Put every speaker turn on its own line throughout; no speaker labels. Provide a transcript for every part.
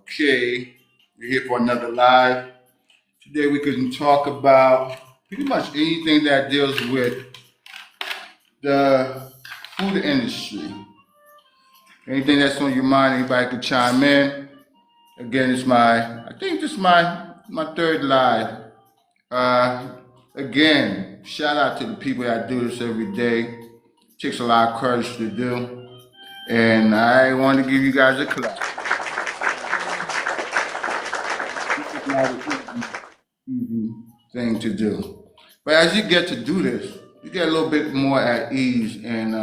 Okay, we're here for another live. Today we can talk about pretty much anything that deals with the food industry. Anything that's on your mind, anybody can chime in. Again, I think this is my third live. Again, shout out to the people that do this every day. It takes a lot of courage to do. And I want to give you guys a clap. Easy thing to do. But as you get to do this, you get a little bit more at ease and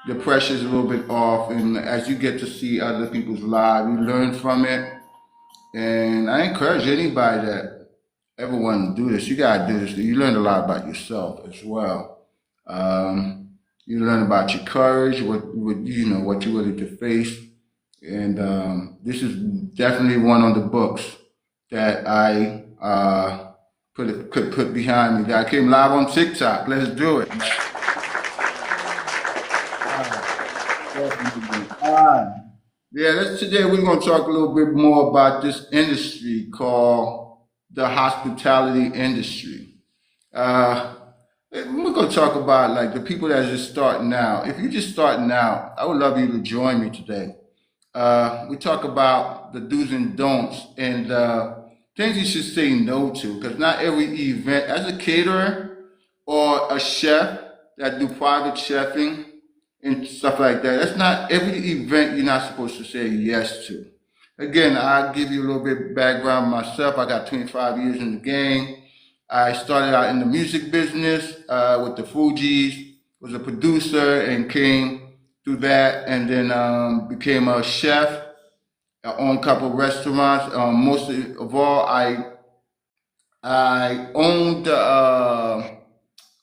the pressure's a little bit off. And as you get to see other people's lives, you learn from it. And I encourage anybody that ever want to do this, you got to do this. You learn a lot about yourself as well. You learn about your courage, what you're willing to face. And this is definitely one of the books that I could put behind me. I came live on TikTok. Let's do it. Today we're going to talk a little bit more about this industry called the hospitality industry. We're going to talk about like the people that are just starting out. If you're just starting out, I would love you to join me today. We talk about the do's and don'ts and things you should say no to, because not every event, as a caterer or a chef that do private chefing and stuff like that, that's not every event you're not supposed to say yes to. Again, I'll give you a little bit of background myself. I got 25 years in the game. I started out in the music business with the Fugees, was a producer and came through that, and then became a chef. I own a couple of restaurants. Most of all, I owned,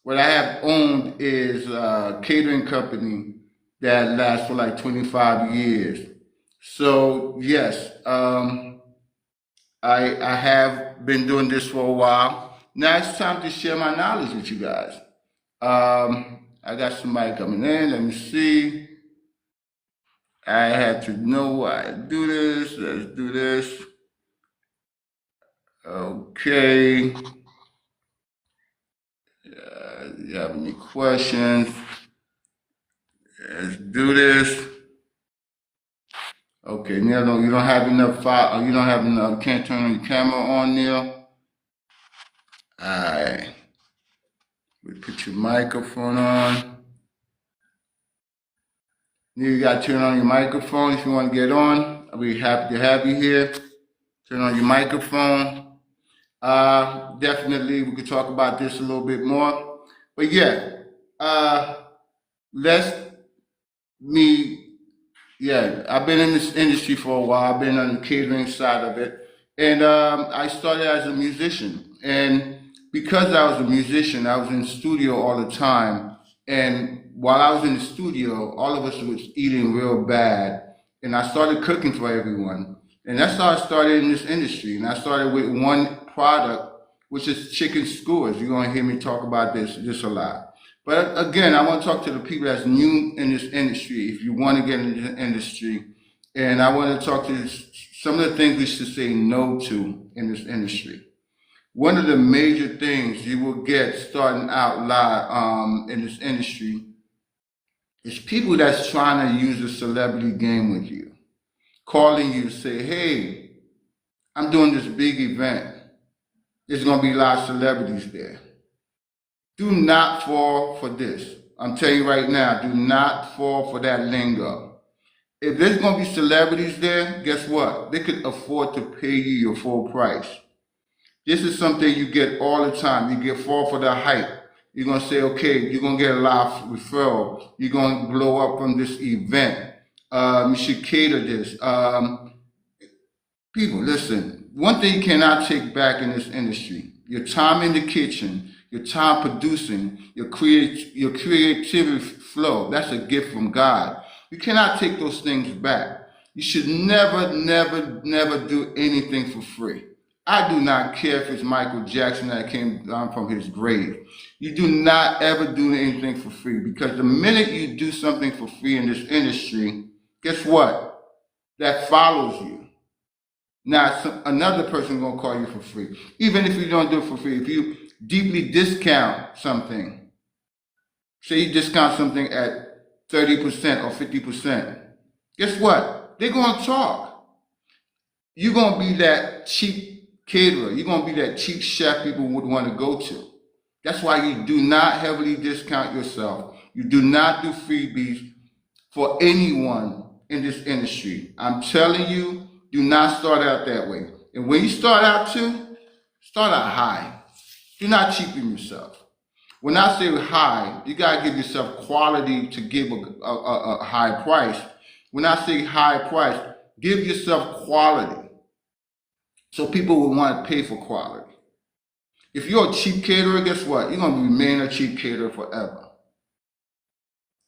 what I have owned is a catering company that lasts for like 25 years. So yes, I have been doing this for a while. Now it's time to share my knowledge with you guys. I got somebody coming in. Let me see. I had to know why I do this. Let's do this. Okay. You have any questions? Let's do this. Okay, Neil, you don't have enough file. You don't have enough. Can't turn your camera on, Neil. All right. We put your microphone on. You got to turn on your microphone if you want to get on. I'll be happy to have you here. Turn on your microphone. Definitely, we could talk about this a little bit more. But yeah, I've been in this industry for a while. I've been on the catering side of it. And I started as a musician. And because I was a musician, I was in the studio all the time. And while I was in the studio, all of us was eating real bad. And I started cooking for everyone. And that's how I started in this industry. And I started with one product, which is chicken skewers. You're going to hear me talk about this a lot. But again, I want to talk to the people that's new in this industry, if you want to get into the industry. And I want to talk to some of the things we should say no to in this industry. One of the major things you will get starting out live in this industry is people that's trying to use the celebrity game with you, calling you to say, hey, I'm doing this big event. There's going to be a lot of celebrities there. Do not fall for this. I'm telling you right now, do not fall for that lingo. If there's going to be celebrities there, guess what? They could afford to pay you your full price. This is something you get all the time. You fall for the hype. You're going to say, okay, you're going to get a lot of referral. You're going to blow up from this event. You should cater this. People, listen, one thing you cannot take back in this industry, your time in the kitchen, your time producing, your creativity flow, that's a gift from God. You cannot take those things back. You should never, never, never do anything for free. I do not care if it's Michael Jackson that came down from his grave. You do not ever do anything for free, because the minute you do something for free in this industry, guess what? That follows you. Now, another person gonna call you for free. Even if you don't do it for free, if you deeply discount something, say you discount something at 30% or 50%, guess what? They're gonna talk. You're gonna be that cheap caterer. You're gonna be that cheap chef people would want to go to. That's why you do not heavily discount yourself. You do not do freebies for anyone in this industry. I'm telling you, do not start out that way. And when you start out start out high. Do not cheapen yourself. When I say high, you gotta give yourself quality to give a high price. When I say high price, give yourself quality so people will want to pay for quality. If you're a cheap caterer, guess what? You're gonna remain a cheap caterer forever.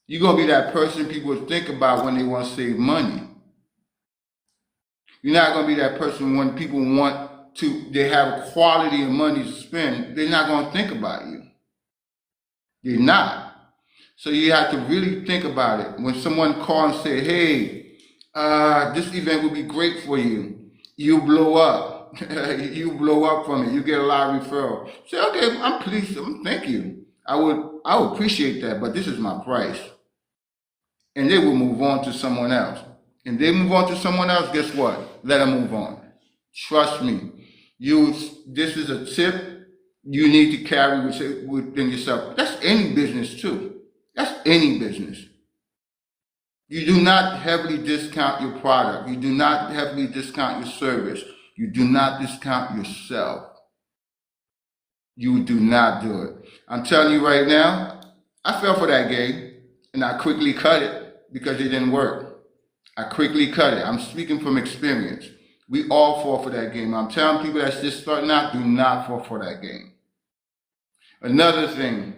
You're gonna be that person people will think about when they want to save money. You're not gonna be that person when people they have quality and money to spend, they're not gonna think about you. They're not. So you have to really think about it. When someone calls and say, hey, this event would be great for you, you blow up. You blow up from it. You get a lot of referral. Say, okay, I'm pleased. Thank you. I would appreciate that, but this is my price. And they will move on to someone else. And they move on to someone else, guess what? Let them move on. Trust me. This is a tip you need to carry within yourself. That's any business too. That's any business. You do not heavily discount your product. You do not heavily discount your service. You do not discount yourself. You do not do it. I'm telling you right now, I fell for that game and I quickly cut it because it didn't work. I quickly cut it. I'm speaking from experience. We all fall for that game. I'm telling people that's just starting out, do not fall for that game. Another thing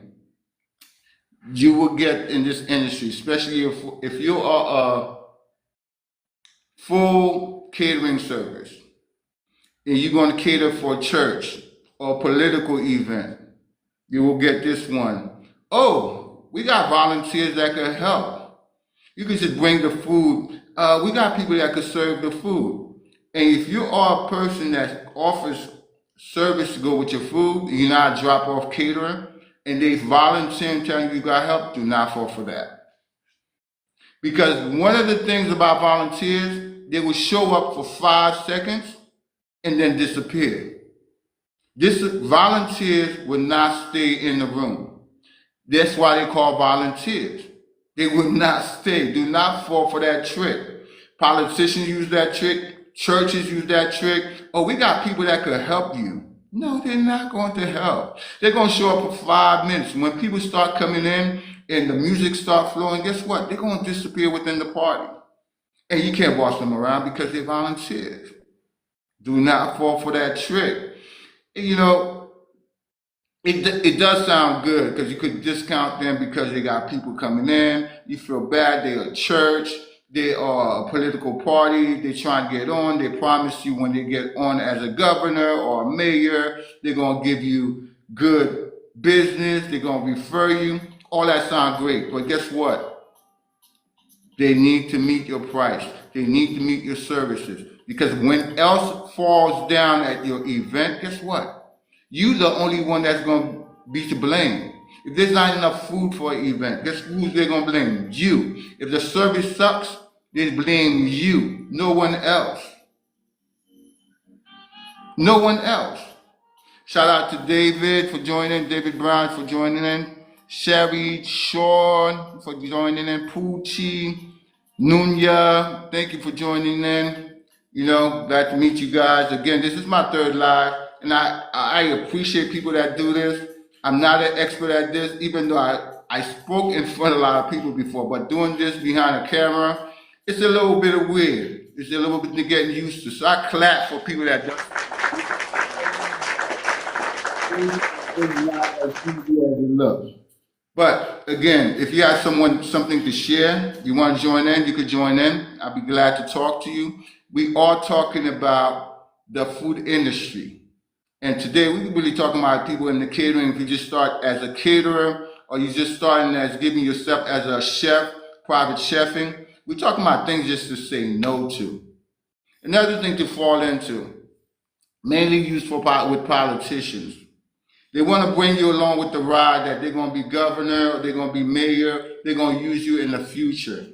you will get in this industry, especially if you are a full catering service and you're going to cater for a church or a political event, you will get this one. Oh, we got volunteers that could help. You can just bring the food. We got people that could serve the food. And if you are a person that offers service to go with your food, you're not a drop-off caterer, and they volunteer and tell you got help, do not fall for that. Because one of the things about volunteers, they will show up for 5 seconds and then disappear. Volunteers will not stay in the room. That's why they call volunteers. They will not stay. Do not fall for that trick. Politicians use that trick. Churches use that trick. Oh, we got people that could help you. No, they're not going to help. They're going to show up for 5 minutes. When people start coming in and the music starts flowing, guess what? They're going to disappear within the party. And you can't boss them around because they're volunteers. Do not fall for that trick. You know, it does sound good because you could discount them because they got people coming in. You feel bad. They're a church. They are a political party. They trying to get on. They promise you when they get on as a governor or a mayor, they're going to give you good business. They're going to refer you. All that sounds great. But guess what? They need to meet your price. They need to meet your services. Because when else falls down at your event, guess what? You're the only one that's going to be to blame. If there's not enough food for an event, guess who's they're going to blame? You. If the service sucks, they blame you. No one else. No one else. Shout out to David for joining, David Brown for joining in, Sherry, Sean for joining in, Poochie, Nunya, thank you for joining in. You know, glad to meet you guys. Again, this is my third live, and I appreciate people that do this. I'm not an expert at this, even though I spoke in front of a lot of people before, but doing this behind a camera, it's a little bit of weird. It's a little bit of getting used to. So I clap for people that do. It's not as easy as it looks. But again, if you have something to share, you want to join in, you could join in. I'll be glad to talk to you. We are talking about the food industry. And today we're really talking about people in the catering. If you just start as a caterer or you just starting as giving yourself as a chef, private chefing, we're talking about things just to say no to. Another thing to fall into, mainly used with politicians. They want to bring you along with the ride that they're going to be governor or they're going to be mayor. They're going to use you in the future.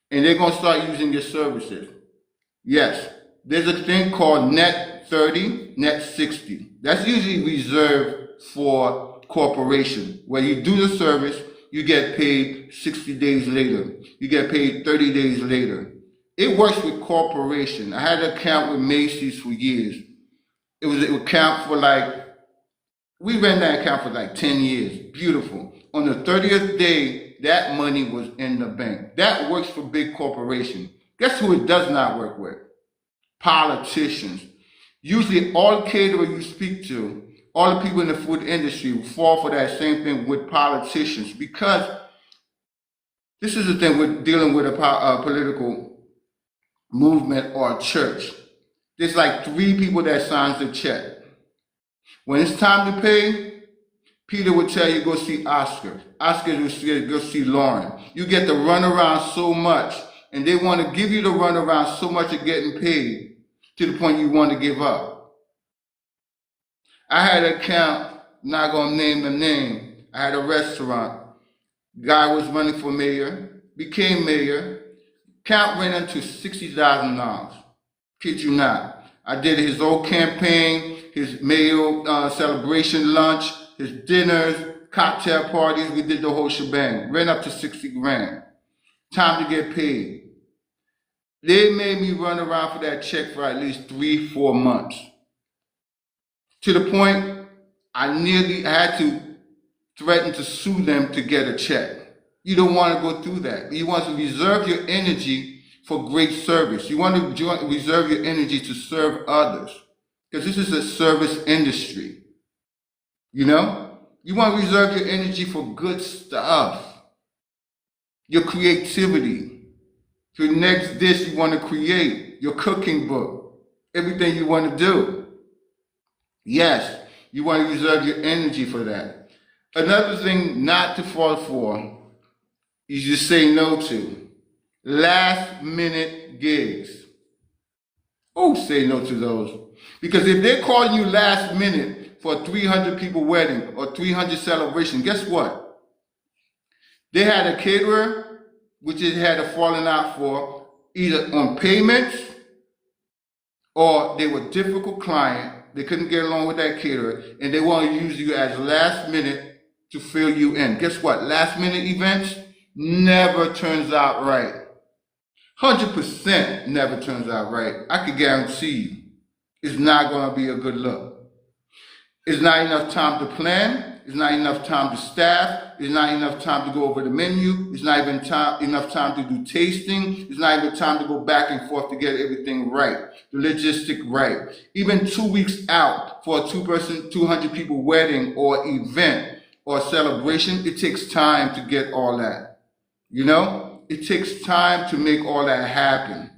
And they're going to start using your services. Yes, there's a thing called net 30, net 60. That's usually reserved for corporation, where you do the service, you get paid 60 days later. You get paid 30 days later. It works with corporation. I had an account with Macy's for years. It was an account for we ran that account for 10 years. Beautiful. On the 30th day, that money was in the bank. That works for big corporations. Guess who it does not work with? Politicians. Usually all caterers you speak to, all the people in the food industry fall for that same thing with politicians, because this is the thing with dealing with a political movement or a church. There's 3 people that signs the check. When it's time to pay, Peter would tell you go see Oscar. Oscar would say go see Lauren. You get the runaround so much, and they want to give you the runaround so much of getting paid to the point you want to give up. I had an account, not going to name the name. I had a restaurant. Guy was running for mayor, became mayor. Account ran into $60,000. Kid you not. I did his whole campaign, his mayo celebration lunch, his dinners, cocktail parties. We did the whole shebang. Ran up to 60 grand. Time to get paid. They made me run around for that check for at least 3-4 months. To the point I had to threaten to sue them to get a check. You don't want to go through that. You want to reserve your energy for great service. You want to reserve your energy to serve others, because this is a service industry. You want to reserve your energy for good stuff, your creativity, your next dish you want to create, your cooking book, everything you want to do. Yes, you want to reserve your energy for that. Another thing not to fall for is to say no to last minute gigs. Oh, say no to those. Because if they're calling you last minute for a 300 people wedding or 300 celebration, guess what? They had a caterer, which they had a falling out for, either on payments or they were a difficult client. They couldn't get along with that caterer, and they want to use you as last minute to fill you in. Guess what? Last minute events never turns out right. 100% never turns out right. I can guarantee you it's not going to be a good look. It's not enough time to plan. It's not enough time to staff. It's not enough time to go over the menu. It's not even enough time to do tasting. It's not even time to go back and forth to get everything right, the logistic right. Even 2 weeks out for a 200 people wedding or event or celebration, it takes time to get all that. It takes time to make all that happen.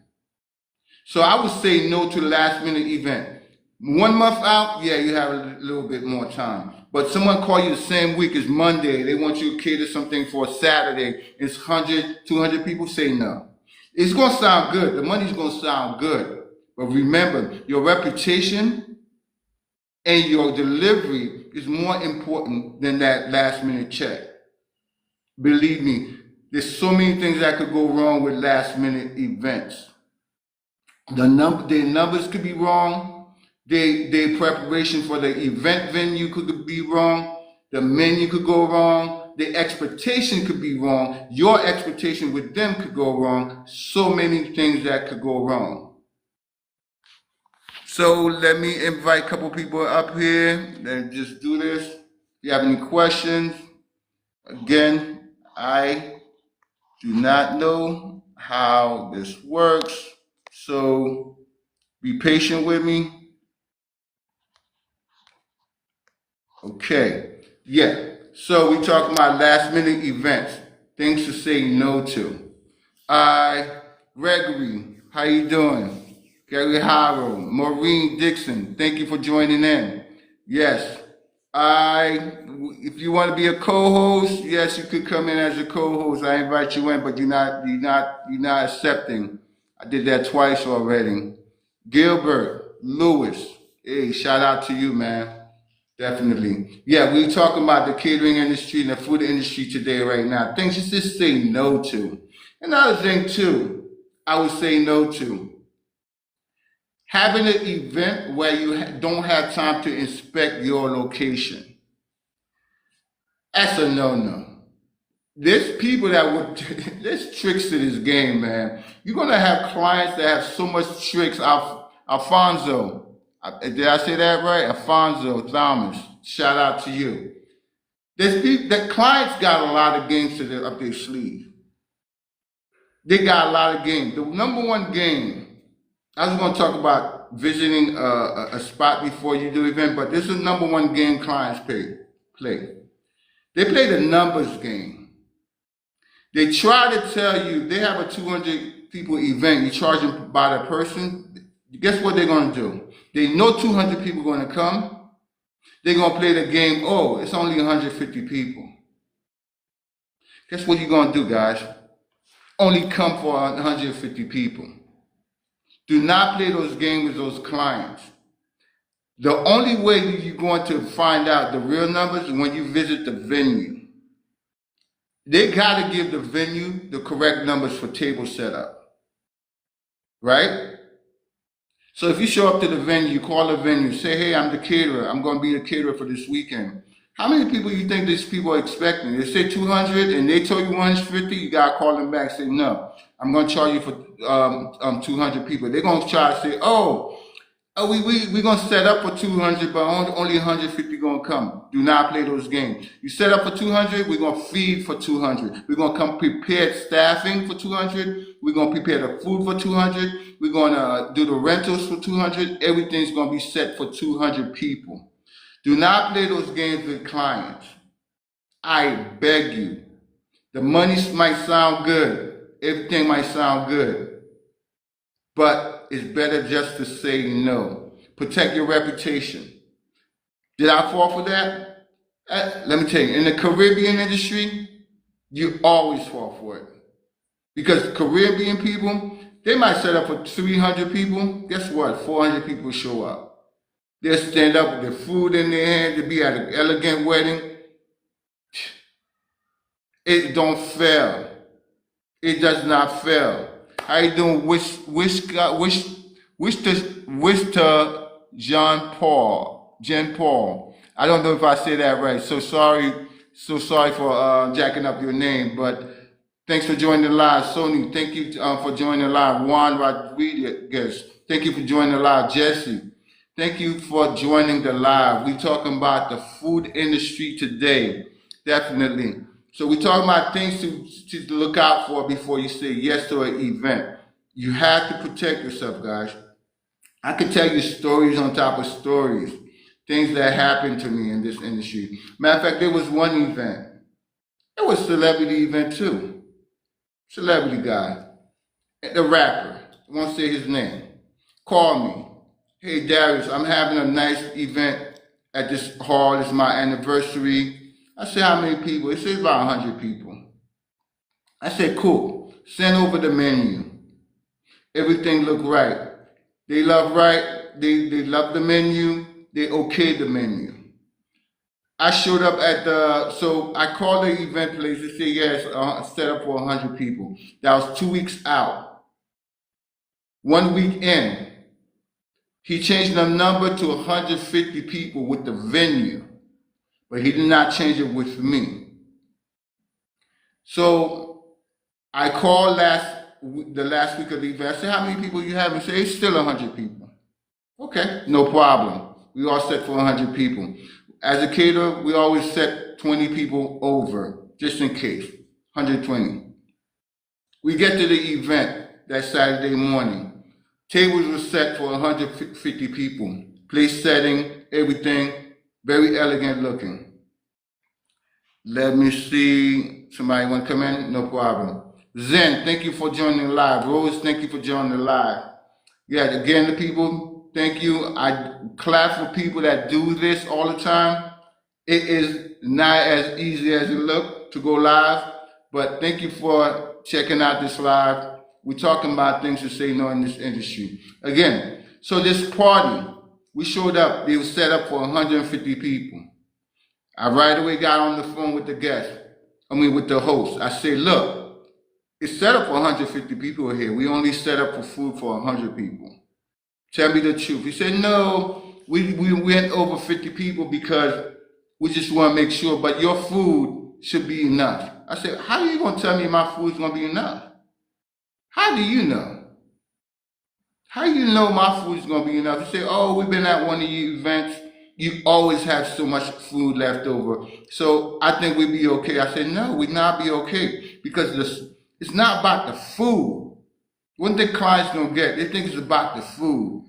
So I would say no to the last minute event. 1 month out, yeah, you have a little bit more time. But someone call you the same week as Monday, they want you to cater something for a Saturday, it's 100, 200 people, say no. It's going to sound good. The money's going to sound good. But remember, your reputation and your delivery is more important than that last minute check. Believe me, there's so many things that could go wrong with last minute events. Their numbers could be wrong. Their preparation for the event venue could be wrong. The menu could go wrong. The expectation could be wrong. Your expectation with them could go wrong. So many things that could go wrong. So let me invite a couple people up here and just do this. If you have any questions, again, I do not know how this works, so be patient with me. Okay, yeah, so we talking about last minute events, things to say no to. Gregory, how you doing? Gary Harrow, Maureen Dixon, thank you for joining in. Yes, if you want to be a co-host, yes, you could come in as a co-host. I invite you in, but you're not accepting. I did that twice already. Gilbert, Lewis, hey, shout out to you, man. Definitely. Yeah, we're talking about the catering industry and the food industry today, right now. Things you just say no to. Another thing, too, I would say no to. Having an event where you don't have time to inspect your location. That's a no-no. There's people that would, there's tricks to this game, man. You're going to have clients that have so much tricks. Alfonso, did I say that right? Alfonso Thomas, shout out to you. There's people, that clients got a lot of games up their sleeve. They got a lot of games. The number one game, I was going to talk about visiting a spot before you do the event, but this is the number one game clients play. They play the numbers game. They try to tell you they have a 200 people event. You charge them by the person. Guess what they're going to do? They know 200 people are going to come. They're going to play the game. Oh, it's only 150 people. Guess what you're going to do, guys? Only come for 150 people. Do not play those games with those clients. The only way that you're going to find out the real numbers is when you visit the venue. They got to give the venue the correct numbers for table setup, right? So if you show up to the venue, you call the venue, say, hey, I'm the caterer. I'm going to be the caterer for this weekend. How many people you think these people are expecting? They say 200 and they told you 150, you got to call them back and say, no, I'm going to charge you for 200 people. They're going to try to say, we're going to set up for 200, but only 150 going to come. Do not play those games. You set up for 200, we're going to feed for 200. We're going to come prepared staffing for 200. We're going to prepare the food for 200. We're going to do the rentals for 200. Everything's going to be set for 200 people. Do not play those games with clients. I beg you. The money might sound good. Everything might sound good. But it's better just to say no. Protect your reputation. Did I fall for that? Let me tell you, in the Caribbean industry, you always fall for it. Because Caribbean people, they might set up for 300 people. Guess what? 400 people show up. They'll stand up with their food in their hand. They'll be at an elegant wedding. It don't fail. It does not fail. How you doing? Wish to John Paul. I don't know if I say that right. So sorry for jacking up your name, but thanks for joining the live. Sony, thank you for joining the live. Juan Rodriguez, thank you for joining the live. Jesse, thank you for joining the live. We're talking about the food industry today, definitely. So we're talking about things to look out for before you say yes to an event. You have to protect yourself, guys. I can tell you stories on top of stories, things that happened to me in this industry. Matter of fact, there was one event. It was a celebrity event too. Celebrity guy, the rapper, I won't say his name, called me. Hey Darius, I'm having a nice event at this hall. It's my anniversary. I said, how many people? He said, about 100 people. I said, cool. Send over the menu. Everything looked right. They love they love the menu. They okayed the menu. I showed up so I called the event place. They said, yes, set up for 100 people. That was 2 weeks out. 1 week in, he changed the number to 150 people with the venue. But he did not change it with me. So I called the last week of the event. I said, how many people you have? He said, it's still 100 people. Okay, no problem. We all set for 100 people. As a caterer, we always set 20 people over, just in case, 120. We get to the event that Saturday morning. Tables were set for 150 people. Place setting, everything. Very elegant looking. Let me see. Somebody want to come in? No problem. Zen, thank you for joining the live. Rose, thank you for joining the live. Yeah, again, the people, thank you. I clap for people that do this all the time. It is not as easy as it looks to go live, but thank you for checking out this live. We're talking about things to say no in this industry. Again, so this party, we showed up, they were set up for 150 people. I right away got on the phone with the guest, with the host. I said, look, it's set up for 150 people here. We only set up for food for 100 people. Tell me the truth. He said, no, we went over 50 people because we just want to make sure, but your food should be enough. I said, how are you going to tell me my food's going to be enough? How do you know? How do you know my food's going to be enough? He said, oh, we've been at one of your events. You always have so much food left over. So I think we'd be okay. I said, no, we'd not be okay because it's not about the food. What the clients don't get, they think it's about the food.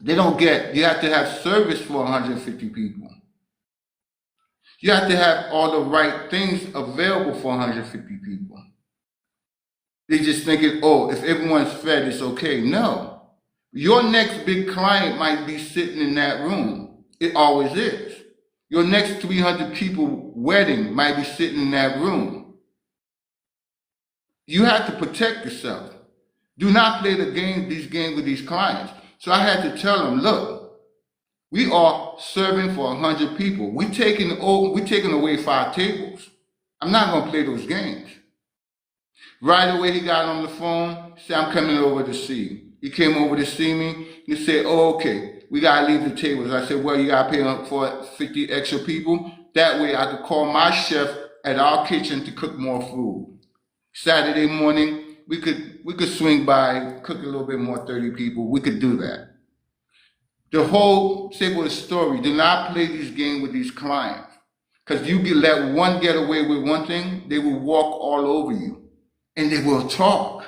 They don't get, you have to have service for 150 people. You have to have all the right things available for 150 people. They just thinking, oh, if everyone's fed, it's okay. No. Your next big client might be sitting in that room. It always is. Your next 300 people wedding might be sitting in that room. You have to protect yourself. Do not play these games with these clients. So I had to tell them, look, we are serving for 100 people. We're taking away 5 tables. I'm not going to play those games. Right away, he got on the phone, said, I'm coming over to see you. He came over to see me. He said, oh, okay, we got to leave the tables. I said, well, you got to pay for 50 extra people. That way I could call my chef at our kitchen to cook more food. Saturday morning, we could swing by, cook a little bit more, 30 people. We could do that. The whole simple story, do not play these games with these clients. Because you can let one get away with one thing, they will walk all over you. And they will talk.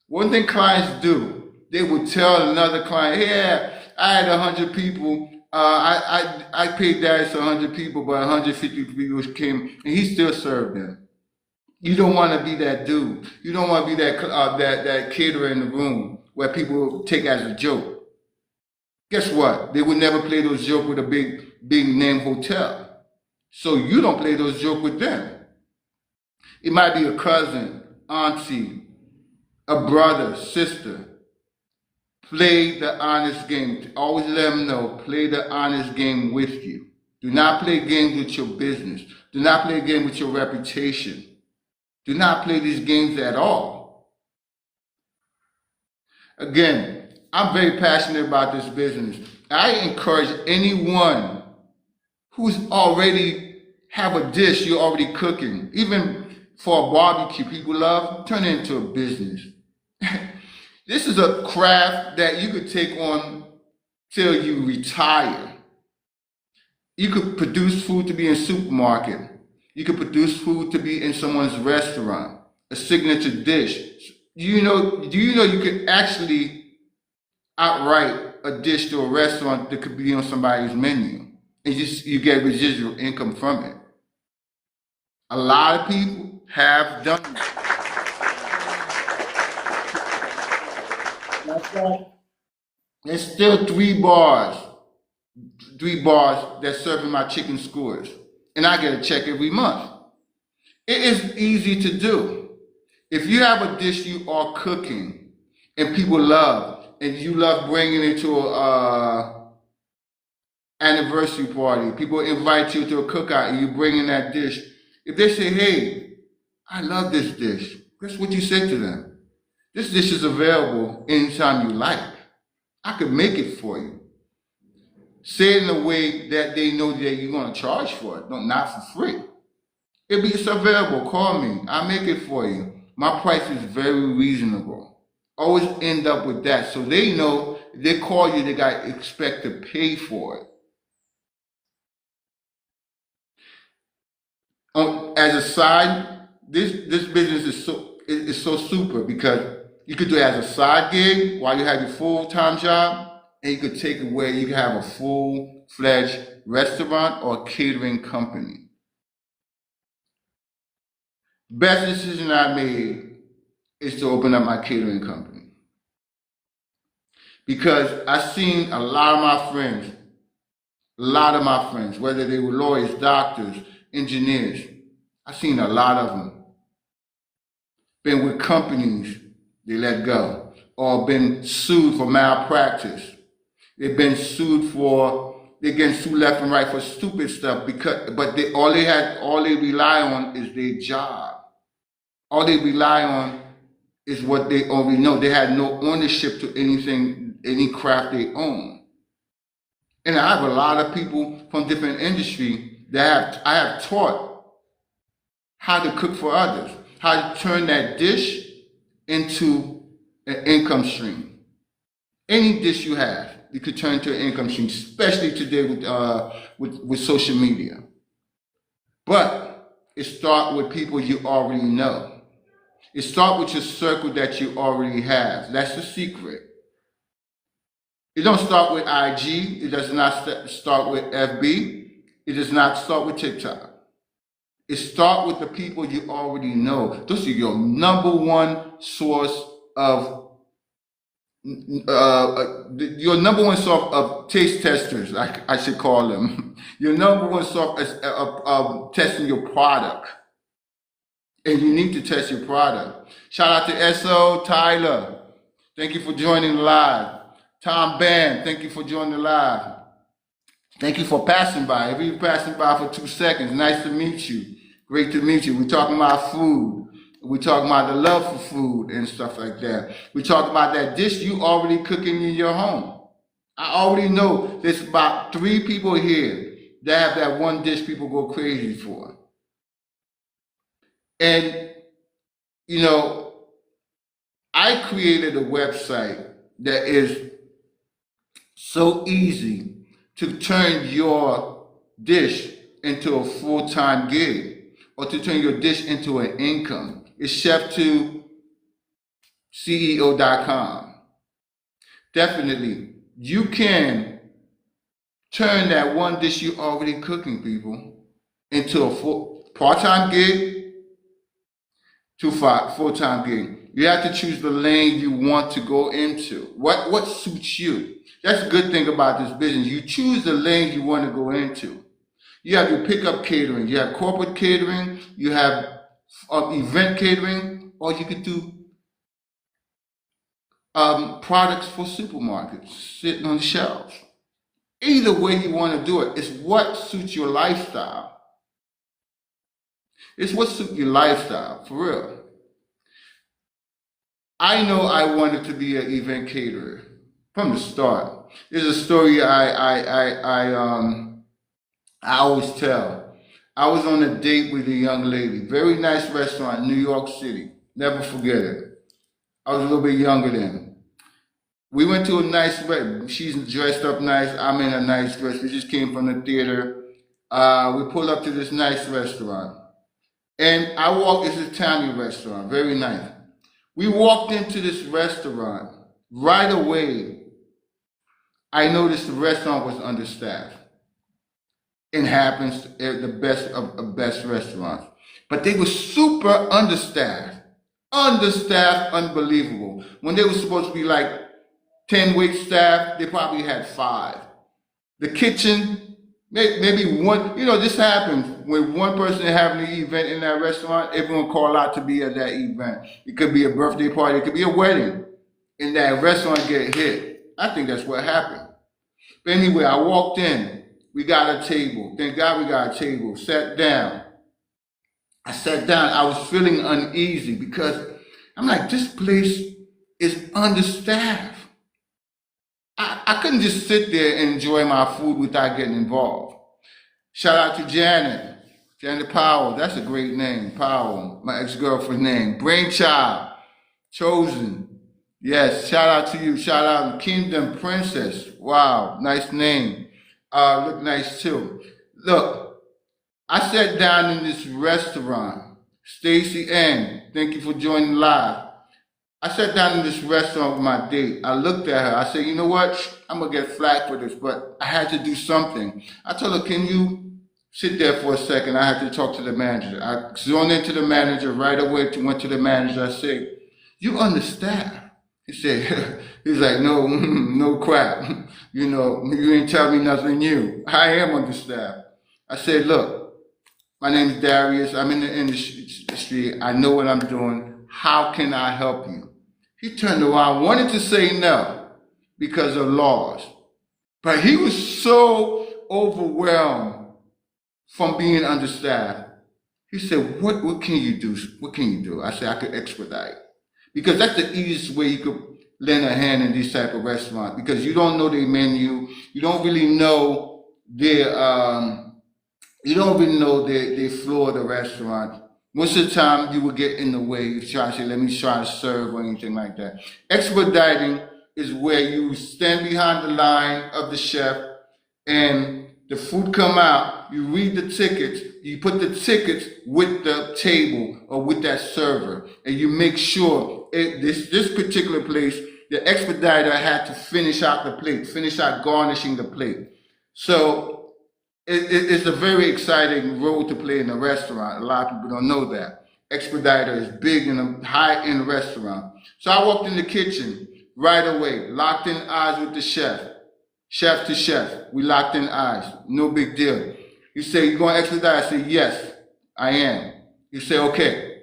One thing clients do, they will tell another client, yeah, I had 100 people. I paid Darius 100 people, but 150 people came, and he still served them. You don't want to be that dude. You don't want to be that caterer in the room where people take as a joke. Guess what? They would never play those jokes with a big name hotel. So you don't play those jokes with them. It might be a cousin, auntie, a brother, sister. Play the honest game. Always let them know, play the honest game with you. Do not play games with your business. Do not play a game with your reputation. Do not play these games at all. Again, I'm very passionate about this business. I encourage anyone who's already have a dish you're already cooking, even for a barbecue people love, turn it into a business. This is a craft that you could take on till you retire. You could produce food to be in a supermarket. You could produce food to be in someone's restaurant, a signature dish. Do you know you could actually outright a dish to a restaurant that could be on somebody's menu, and you get residual income from it. A lot of people have done that. That's right. There's still 3 bars that's serving my chicken skewers, and I get a check every month. It is easy to do. If you have a dish you are cooking and people love, and you love bringing it to a anniversary party, people invite you to a cookout and you bring in that dish. If they say, hey, I love this dish, guess what you say to them? This dish is available anytime you like. I could make it for you. Say it in a way that they know that you're going to charge for it, not for free. It's available. Call me. I'll make it for you. My price is very reasonable. Always end up with that. So they know if they call you, they got to expect to pay for it. As a side, this business is so super because you could do it as a side gig while you have your full-time job, and you could take it where you can have a full-fledged restaurant or catering company. Best decision I made is to open up my catering company. Because I've seen a lot of my friends, whether they were lawyers, doctors, engineers, I've seen a lot of them. Been with companies they let go, or been sued for malpractice. They've been sued they're getting sued left and right for stupid stuff but all they rely on is their job. All they rely on is what they already know. They had no ownership to anything, any craft they own. And I have a lot of people from different industries that I have taught how to cook for others, how to turn that dish into an income stream. Any dish you have, you could turn to an income stream, especially today with social media. But it starts with people you already know. It starts with your circle that you already have. That's the secret. It don't start with IG. It does not start with FB. It does not start with TikTok. It starts with the people you already know. Those are your number one source of taste testers, I should call them. Your number one source of testing your product. And you need to test your product. Shout out to S.O. Tyler. Thank you for joining live. Tom Band, thank you for joining the live. Thank you for passing by. If you're passing by for 2 seconds, nice to meet you. Great to meet you. We're talking about food. We're talking about the love for food and stuff like that. We're talking about that dish you already cooking in your home. I already know there's about 3 people here that have that one dish people go crazy for. And, you know, I created a website that is so easy to turn your dish into a full-time gig or to turn your dish into an income. It's chef2ceo.com. Definitely, you can turn that one dish you already cooking, people, into a full part-time gig to full-time gig. You have to choose the lane you want to go into. What suits you? That's a good thing about this business. You choose the lane you want to go into. You have your pickup catering. You have corporate catering. You have event catering. Or you could do products for supermarkets sitting on the shelves. Either way you want to do it, it's what suits your lifestyle. It's what suits your lifestyle, for real. I know I wanted to be an event caterer from the start. There's a story I always tell. I was on a date with a young lady, very nice restaurant in New York City. Never forget it. I was a little bit younger then. We went to a nice restaurant. She's dressed up nice. I'm in a nice dress. We just came from the theater. We pulled up to this nice restaurant. And it's an Italian restaurant, very nice. We walked into this restaurant. Right away, I noticed the restaurant was understaffed. It happens at the best of best restaurants. But they were super understaffed. Understaffed, unbelievable. When they were supposed to be like 10 wait staff, they probably had 5. The kitchen, maybe one, this happens. When one person having an event in that restaurant, everyone call out to be at that event. It could be a birthday party, it could be a wedding. And that restaurant get hit. I think that's what happened. But anyway, I walked in. We got a table. Thank God we got a table. Sat down. I sat down. I was feeling uneasy because I'm like, this place is understaffed. I couldn't just sit there and enjoy my food without getting involved. Shout out to Janet. Janet Powell. That's a great name. Powell. My ex-girlfriend's name. Brainchild. Chosen. Yes. Shout out to you. Shout out to Kingdom Princess. Wow. Nice name. Look nice too. Look, I sat down in this restaurant. Stacy Ann, thank you for joining live. I sat down in this restaurant with my date. I looked at her. I said, you know what? I'm going to get flack for this, but I had to do something. I told her, can you sit there for a second? I had to talk to the manager. I zoned into the manager right away. Went to the manager. I said, you understaffed. He said, he's like, no crap. You ain't tell me nothing new. I am understaffed. I said, look, my name is Darius. I'm in the industry. I know what I'm doing. How can I help you? He turned around, wanted to say no because of laws. But he was so overwhelmed from being understaffed. He said, what can you do? What can you do? I said, I could expedite. Because that's the easiest way you could lend a hand in these type of restaurants. Because you don't know their menu. You don't really know their, you don't really know their floor of the restaurant. Most of the time, you will get in the way. You try to say, let me try to serve or anything like that. Expediting is where you stand behind the line of the chef and the food come out, you read the tickets, you put the tickets with the table or with that server, and you make sure this particular place, the expediter had to finish out the plate, finish out garnishing the plate. So it's a very exciting role to play in a restaurant. A lot of people don't know that. Expediter is big in a high-end restaurant. So I walked in the kitchen right away, locked in eyes with the chef. Chef to chef, we locked in eyes, no big deal. He said, you going to expedite? I said, yes, I am. He said, okay,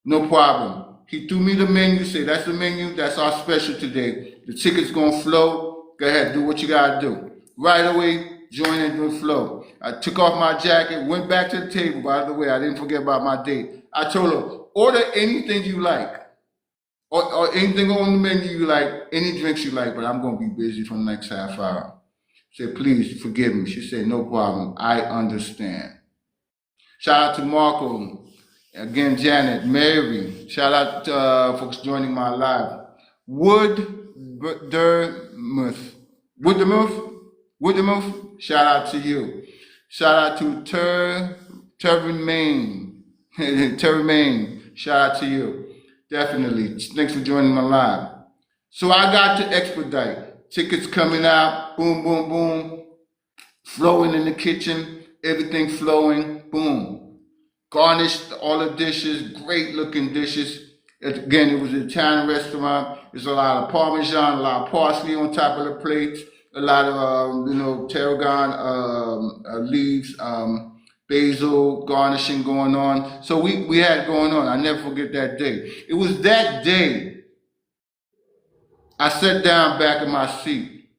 no problem. He threw me the menu, said, that's the menu, that's our special today. The ticket's going to flow, go ahead, do what you got to do. Right away, join into the flow. I took off my jacket, went back to the table. By the way, I didn't forget about my date. I told her, order anything you like. Or anything on the menu you like, any drinks you like, but I'm going to be busy for the next half hour. I said, please forgive me. She said, no problem. I understand. Shout out to Marco. Again, Janet, Mary. Shout out to folks joining my live. Woodmuth. Shout out to you. Shout out to Terry Maine. Terry Maine. Shout out to you. Definitely. Thanks for joining my live. So I got to expedite. Tickets coming out. Boom, boom, boom. Flowing in the kitchen. Everything flowing. Boom. Garnished all the dishes. Great looking dishes. Again, it was an Italian restaurant. There's a lot of Parmesan, a lot of parsley on top of the plates. A lot of, tarragon leaves. Basil garnishing going on. So we had going on. I never forget that day. It was that day I sat down back in my seat.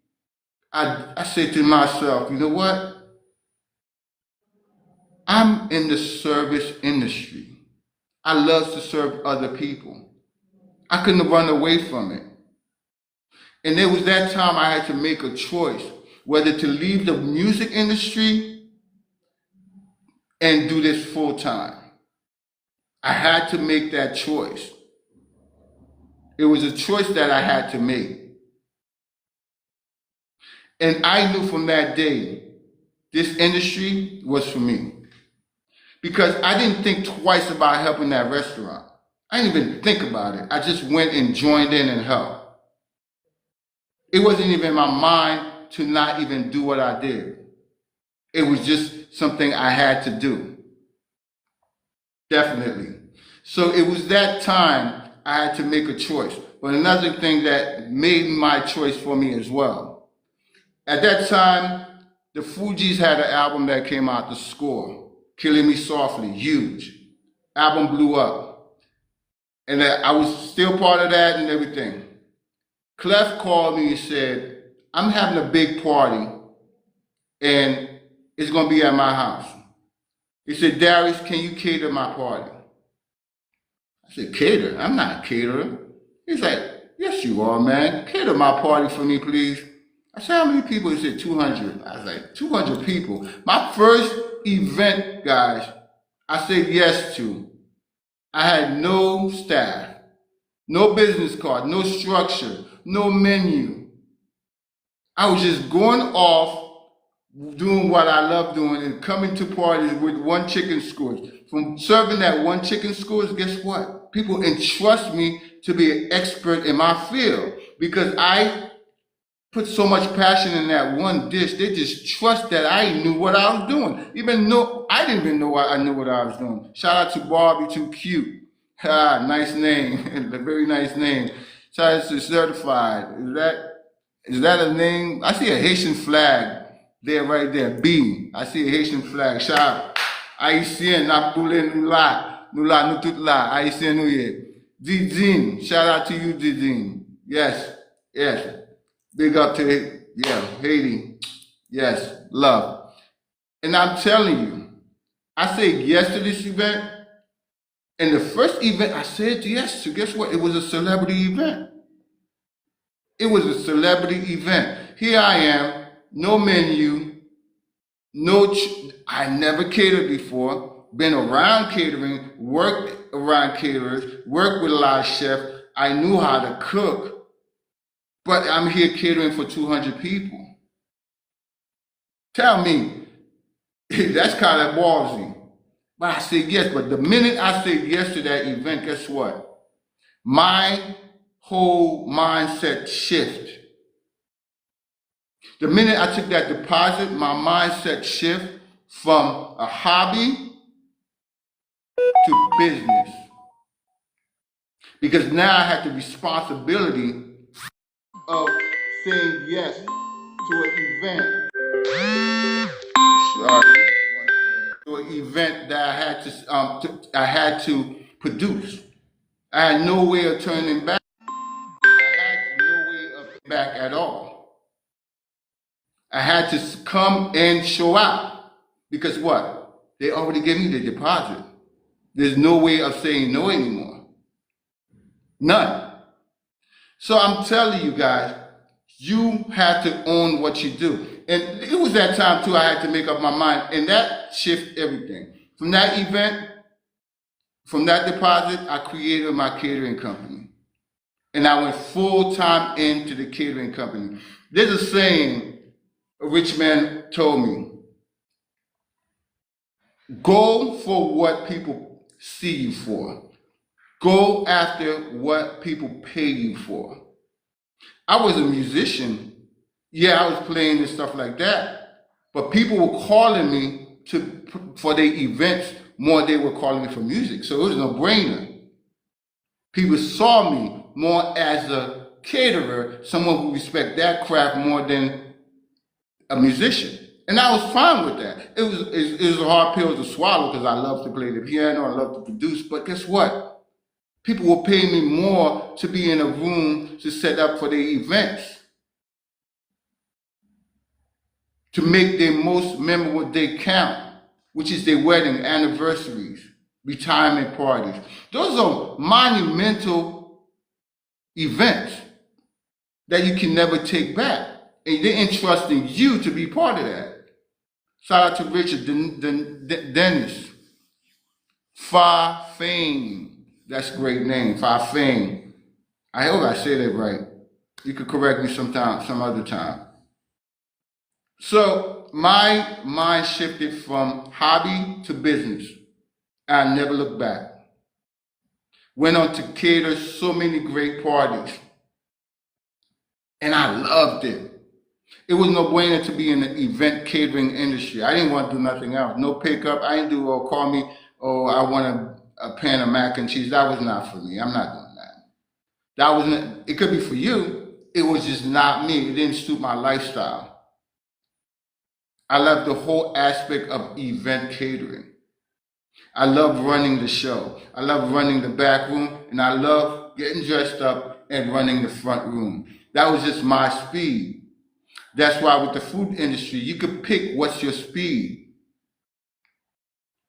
I said to myself, you know what? I'm in the service industry. I love to serve other people. I couldn't run away from it. And there was that time I had to make a choice, whether to leave the music industry and do this full time. I had to make that choice. It was a choice that I had to make. And I knew from that day, this industry was for me. Because I didn't think twice about helping that restaurant. I didn't even think about it. I just went and joined in and helped. It wasn't even in my mind to not even do what I did. It was just something I had to do. Definitely. So it was that time I had to make a choice. But another thing that made my choice for me as well. At that time, the Fugees had an album that came out, The Score, Killing Me Softly, huge. Album blew up. And I was still part of that and everything. Clef called me and said, I'm having a big party and it's going to be at my house. He said, Darius, can you cater my party? I said, cater? I'm not a caterer. He's like, yes, you are, man. Cater my party for me, please. I said, how many people? He said, 200. I was like, 200 people? My first event, guys, I said yes to. I had no staff, no business card, no structure, no menu. I was just going off doing what I love doing and coming to parties with one chicken skewers. From serving that one chicken skewers, guess what? People entrust me to be an expert in my field because I put so much passion in that one dish. They just trust that I knew what I was doing. Even though I didn't even know I knew what I was doing. Shout out to Barbie Too Cute. Nice name. A very nice name. Shout out to Certified. Is that a name? I see a Haitian flag. There, right there, B. I see a Haitian flag. Shout out. Haïtien, n'a poulé nous là. Nous là, nous tout là. Haïtien, nous yé. Dizine, shout out to you, Dizine. Yes, yes. Big up to, yeah, Haiti. Yes, love. And I'm telling you, I said yes to this event. And the first event I said yes to, guess what? It was a celebrity event. It was a celebrity event. Here I am, no menu, I never catered before, been around catering, worked around caterers, worked with a lot of chefs. I knew how to cook, but I'm here catering for 200 people. Tell me, that's kind of ballsy. But I said yes. But the minute I said yes to that event, guess what? My whole mindset shift. The minute I took that deposit, my mindset shift from a hobby to business. Because now I had the responsibility of saying yes to an event. Sorry. To an event that I had to produce. I had no way of turning back. I had no way of turning back at all. I had to come and show out. Because what? They already gave me the deposit. There's no way of saying no anymore. None. So I'm telling you guys, you have to own what you do. And it was that time too, I had to make up my mind. And that shifted everything. From that event, from that deposit, I created my catering company. And I went full time into the catering company. There's a saying a rich man told me, go for what people see you for. Go after what people pay you for. I was a musician. Yeah, I was playing and stuff like that. But people were calling me for their events more than they were calling me for music. So it was a no-brainer. People saw me more as a caterer, someone who respect that craft more than a musician. And I was fine with that. It was a hard pill to swallow because I love to play the piano, I love to produce, but guess what? People will pay me more to be in a room to set up for their events, to make their most memorable day count, which is their wedding, anniversaries, retirement parties. Those are monumental events that you can never take back. And they're entrusting you to be part of that. Shout out to Richard Dennis. Fa Fame. That's a great name, Fa Fame. I hope I said it right. You could correct me some other time. So my mind shifted from hobby to business. I never looked back. Went on to cater so many great parties. And I loved it. It was no brainer to be in the event catering industry. I didn't want to do nothing else. No pickup. I didn't do, call me, I want a pan of mac and cheese. That was not for me. I'm not doing that. It could be for you. It was just not me. It didn't suit my lifestyle. I love the whole aspect of event catering. I love running the show. I love running the back room, and I love getting dressed up and running the front room. That was just my speed. That's why with the food industry, you could pick what's your speed.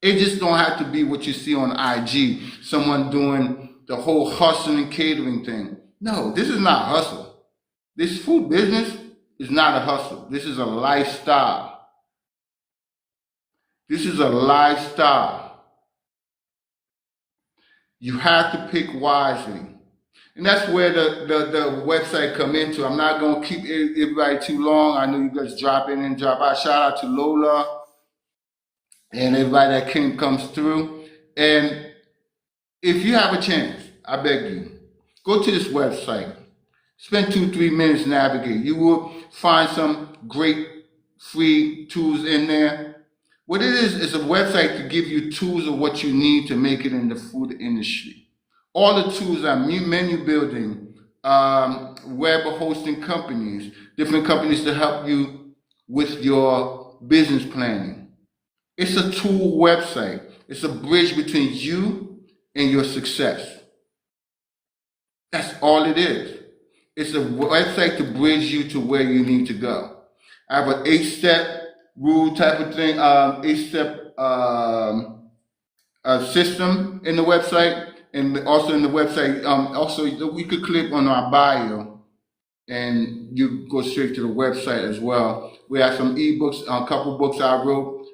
It just don't have to be what you see on IG, someone doing the whole hustling catering thing. No, this is not hustle. This food business is not a hustle. This is a lifestyle. This is a lifestyle. You have to pick wisely. And that's where the website come into. I'm not going to keep everybody too long. I know you guys drop in and drop out. Shout out to Lola and everybody that comes through. And if you have a chance, I beg you, go to this website. Spend 2-3 minutes navigating. You will find some great free tools in there. What it is a website to give you tools of what you need to make it in the food industry. All the tools are menu building, web hosting companies, different companies to help you with your business planning. It's a tool website. It's a bridge between you and your success. That's all it is. It's a website to bridge you to where you need to go. I have an 8-step rule type of thing, 8-step system in the website, and also in the website. Also, we could click on our bio, and you go straight to the website as well. We have some ebooks, a couple books I wrote.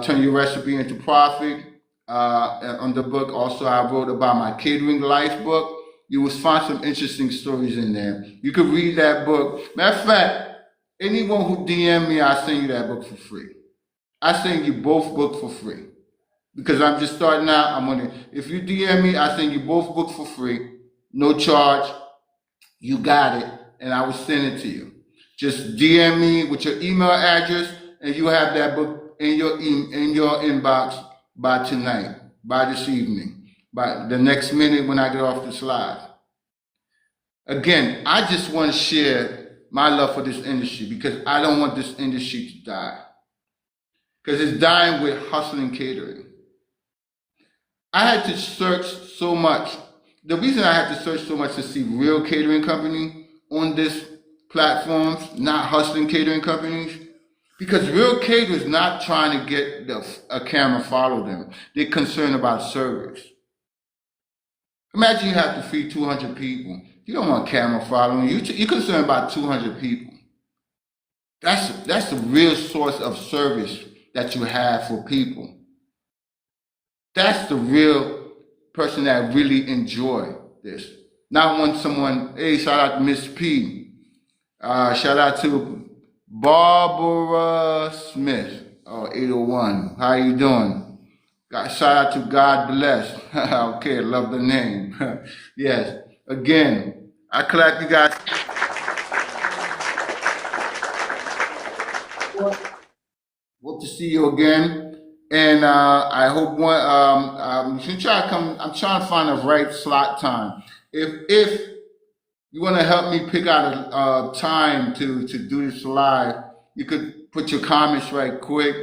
Turn Your Recipe into Profit. On the book, also I wrote about my catering life book. You will find some interesting stories in there. You could read that book. Matter of fact, anyone who DM me, I send you that book for free. I send you both books for free. Because I'm just starting out. If you DM me, I send you both books for free. No charge. You got it. And I will send it to you. Just DM me with your email address, and you have that book in your inbox by tonight, by this evening, by the next minute when I get off this live. Again, I just want to share my love for this industry because I don't want this industry to die. Because it's dying with hustling catering. I had to search so much. The reason I had to search so much to see real catering company on this platforms, not hustling catering companies, because real caterers not trying to get a camera follow them. They're concerned about service. Imagine you have to feed 200 people. You don't want a camera following you. You're concerned about 200 people. That's the real source of service that you have for people. That's the real person that really enjoy this. Not when someone, hey, shout out to Miss P. Shout out to Barbara Smith, 801. How you doing? Shout out to God Bless. Okay, love the name. Yes. Again, I clap you guys. Hope to see you again. And I hope I'm trying to find a right slot time. If you want to help me pick out a time to do this live, you could put your comments right quick.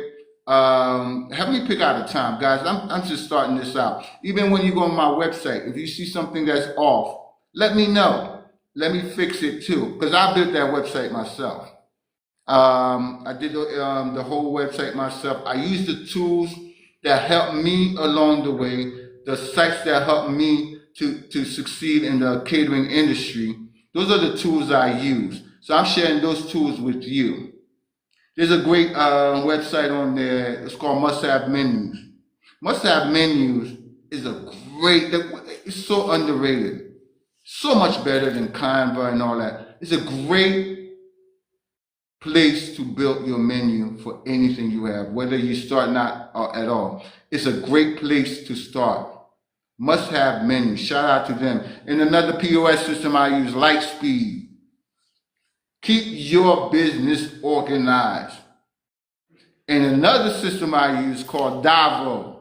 Help me pick out a time, guys. I'm just starting this out. Even when you go on my website, if you see something that's off, let me know. Let me fix it too, because I built that website myself. I did the whole website myself. I used the tools that helped me along the way, the sites that helped me to succeed in the catering industry. Those are the tools I use. So I'm sharing those tools with you. There's a great website on there. It's called Must Have Menus. Must Have Menus is it's so underrated. So much better than Canva and all that. It's a great place to build your menu for anything you have, whether you start not at all. It's a great place to start. Must Have Menus. Shout out to them. And another POS system I use, Lightspeed. Keep your business organized. And another system I use called Davo.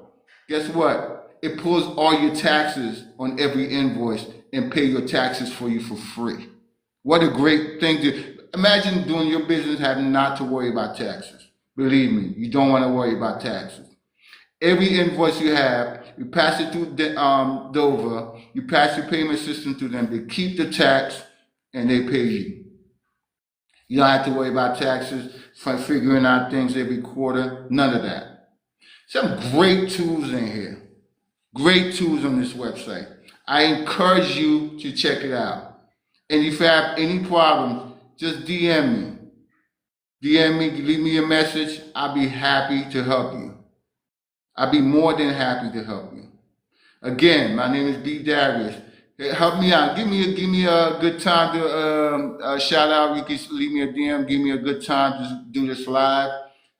Guess what? It pulls all your taxes on every invoice and pay your taxes for you for free. What a great thing to imagine doing your business having not to worry about taxes. Believe me, you don't want to worry about taxes. Every invoice you have, you pass it through Dover, you pass your payment system to them, they keep the tax and they pay you. You don't have to worry about taxes, figuring out things every quarter, none of that. Some great tools in here. Great tools on this website. I encourage you to check it out. And if you have any problems, just DM me. DM me, leave me a message. I'll be happy to help you. I'll be more than happy to help you. Again, my name is B. Darius. Help me out. Give me a good time to shout out. You can leave me a DM. Give me a good time to do this live.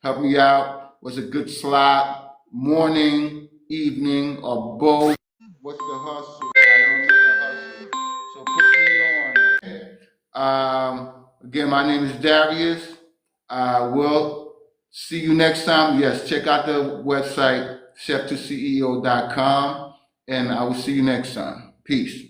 Help me out. What's a good slot? Morning, evening, or both? What's the hustle? I don't know the hustle. So put me on. Again, my name is Darius. We'll see you next time. Yes, check out the website, chef2ceo.com, and I will see you next time. Peace.